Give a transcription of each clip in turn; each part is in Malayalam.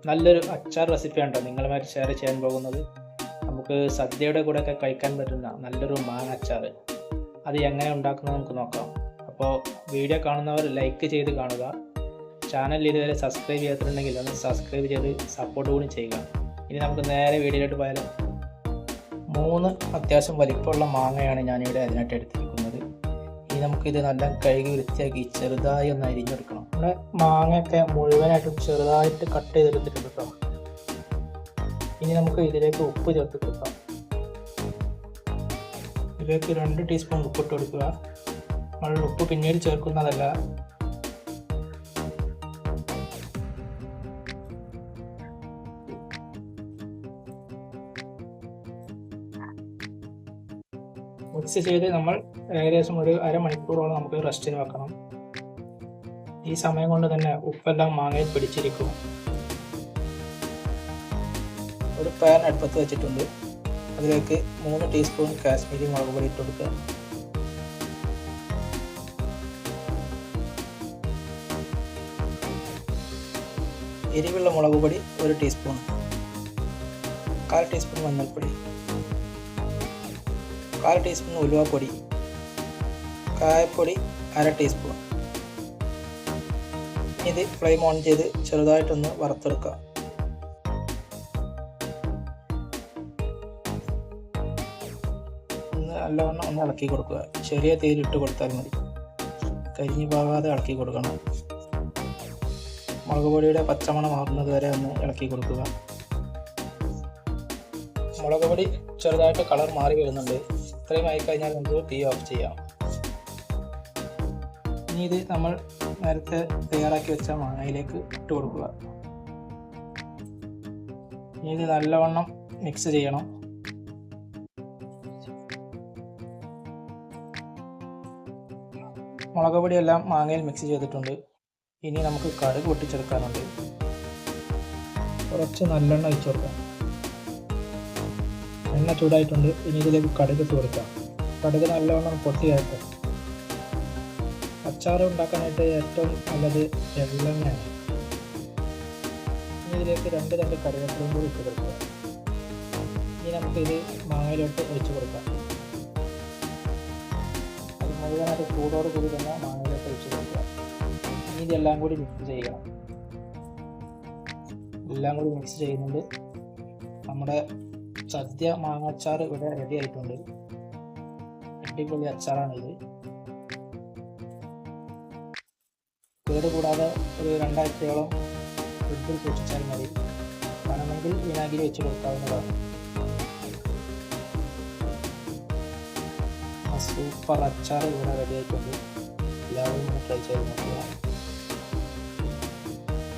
നല്ലൊരു അച്ചാർ റെസിപ്പിയാണ് കേട്ടോ നിങ്ങളുമായിട്ട് ഷെയർ ചെയ്യാൻ പോകുന്നത്. നമുക്ക് സദ്യയുടെ കൂടെയൊക്കെ കഴിക്കാൻ പറ്റുന്ന നല്ലൊരു മാങ്ങ അച്ചാർ. അത് എങ്ങനെ ഉണ്ടാക്കുന്നത് നമുക്ക് നോക്കാം. അപ്പോൾ വീഡിയോ കാണുന്നവർ ലൈക്ക് ചെയ്ത് കാണുക. ചാനൽ ഇതുവരെ സബ്സ്ക്രൈബ് ചെയ്യാത്തിട്ടുണ്ടെങ്കിൽ ഒന്ന് സബ്സ്ക്രൈബ് ചെയ്ത് സപ്പോർട്ട് കൂടി ചെയ്യുക. ഇനി നമുക്ക് നേരെ വീഡിയോയിലോട്ട് പോയാലോ. 3 അത്യാവശ്യം വലിപ്പമുള്ള മാങ്ങയാണ് ഞാനിവിടെ അതിനായിട്ട് എടുത്തിരിക്കുന്നത്. ഇനി നമുക്കിത് നല്ല കഴുകി വൃത്തിയാക്കി ചെറുതായി ഒന്ന് അരിഞ്ഞെടുക്കണം. നമ്മുടെ മാങ്ങയൊക്കെ മുഴുവനായിട്ടും ചെറുതായിട്ട് കട്ട് ചെയ്തെടുത്തിട്ടുണ്ട് കേട്ടോ. ഇനി നമുക്ക് ഇതിലേക്ക് ഉപ്പ് ചേർത്ത് കൊടുക്കാം. ഇതിലേക്ക് 2 ടീസ്പൂൺ ഉപ്പിട്ട് കൊടുക്കുക. നമ്മൾ ഉപ്പ് പിന്നീട് ചേർക്കുന്നതല്ല. മിക്സ് ചെയ്ത് നമ്മൾ ഏകദേശം ഒരു അരമണിക്കൂറോളം നമുക്ക് റെസ്റ്റിന് വെക്കണം. ഈ സമയം കൊണ്ട് തന്നെ ഉപ്പെല്ലാം മാങ്ങയിൽ പിടിച്ചിരിക്കും. ഒരു പാൻ അടുപ്പത്ത് വെച്ചിട്ടുണ്ട്. അതിലേക്ക് 3 ടീസ്പൂൺ കാശ്മീരി മുളക് പൊടി ഇട്ട് കൊടുക്കുക. എരിവുള്ള മുളക് പൊടി 1 ടീസ്പൂൺ, 1/4 ടീസ്പൂൺ മഞ്ഞൾപ്പൊടി, 1/4 ടീസ്പൂൺ ഉലുവപ്പൊടി, കായപ്പൊടി 1/2 ടീസ്പൂൺ. ഇത് ഫ്ലെയിം ഓൺ ചെയ്ത് ചെറുതായിട്ടൊന്ന് വറുത്തെടുക്കുക. നല്ലവണ്ണം ഒന്ന് ഇളക്കി കൊടുക്കുക. ചെറിയ തീയിലിട്ട് കൊടുത്താൽ മതി. കരിഞ്ഞു പോകാതെ ഇളക്കി കൊടുക്കണം. മുളക് പൊടിയുടെ പച്ചമണം മാറുന്നത് വരെ ഒന്ന് ഇളക്കി കൊടുക്കുക. മുളക് പൊടി ചെറുതായിട്ട് കളർ മാറി വരുന്നുണ്ട്. ഇത്രയും ആയിക്കഴിഞ്ഞാൽ നമുക്ക് തീ ഓഫ് ചെയ്യാം. ഇനി ഇത് നമ്മൾ നേരത്തെ തയ്യാറാക്കി വെച്ച മാങ്ങയിലേക്ക് ഇട്ട് കൊടുക്കുക. ഇനി ഇത് നല്ലവണ്ണം മിക്സ് ചെയ്യണം. മുളക് പൊടിയെല്ലാം മാങ്ങയിൽ മിക്സ് ചെയ്തിട്ടുണ്ട്. ഇനി നമുക്ക് കടുക് പൊട്ടിച്ചെടുക്കാനുണ്ട്. കുറച്ച് നല്ലെണ്ണ ഒഴിച്ചു കൊടുക്കാം. എണ്ണ ചൂടായിട്ടുണ്ട്. ഇനി ഇതിലേക്ക് കടുക് ഇട്ട് കൊടുക്കാം. കടുക് നല്ലവണ്ണം പൊട്ടിയായിട്ട്. അച്ചാർ ഉണ്ടാക്കാനായിട്ട് ഏറ്റവും നല്ലത് എള്ളെണ്ണയാണ്. ഇനി ഇതിലേക്ക് 2 തണ്ട് കറിവേപ്പിലയും കൂടി ഇട്ട് കൊടുക്കുക. ഇനി നമുക്കിത് മാങ്ങയിലോട്ട് ഒഴിച്ചു കൊടുക്കാം. അത് മുഴുവനായിട്ട് ചൂടോട് കൂടി തന്നെ മാങ്ങയിലോട്ട് ഒഴിച്ചു കൊടുക്കുക. ഇനി ഇതെല്ലാം കൂടി മിക്സ് ചെയ്യണം. എല്ലാം കൂടി മിക്സ് ചെയ്യുന്നുണ്ട്. നമ്മുടെ സദ്യ മാങ്ങ അച്ചാർ ഇവിടെ റെഡി ആയിട്ടുണ്ട്. അടിപൊളി അച്ചാറാണിത്. കൂടാതെ ഒരു 2 ആഴ്ചയോളം ഫ്രിഡ്ജിൽ സൂക്ഷിച്ചാൽ മതി. വേണമെങ്കിൽ വിനാഗിരി വെച്ച് കൊടുക്കാവുന്നതാണ്. സൂപ്പർ അച്ചാർ ഇവിടെ റെഡി ആയിട്ടുണ്ട്. എല്ലാവരും ഒന്ന് ട്രൈ ചെയ്ത് നോക്കുക.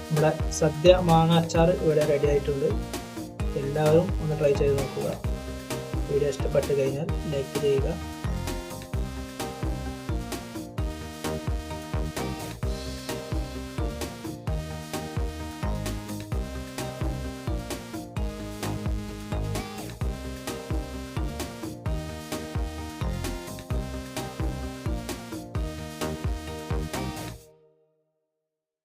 നമ്മുടെ സദ്യ മാങ്ങ അച്ചാർ ഇവിടെ റെഡി ആയിട്ടുണ്ട്. എല്ലാവരും ഒന്ന് ട്രൈ ചെയ്ത് നോക്കുക. വീഡിയോ ഇഷ്ടപ്പെട്ട് കഴിഞ്ഞാൽ ലൈക്ക് ചെയ്യുക.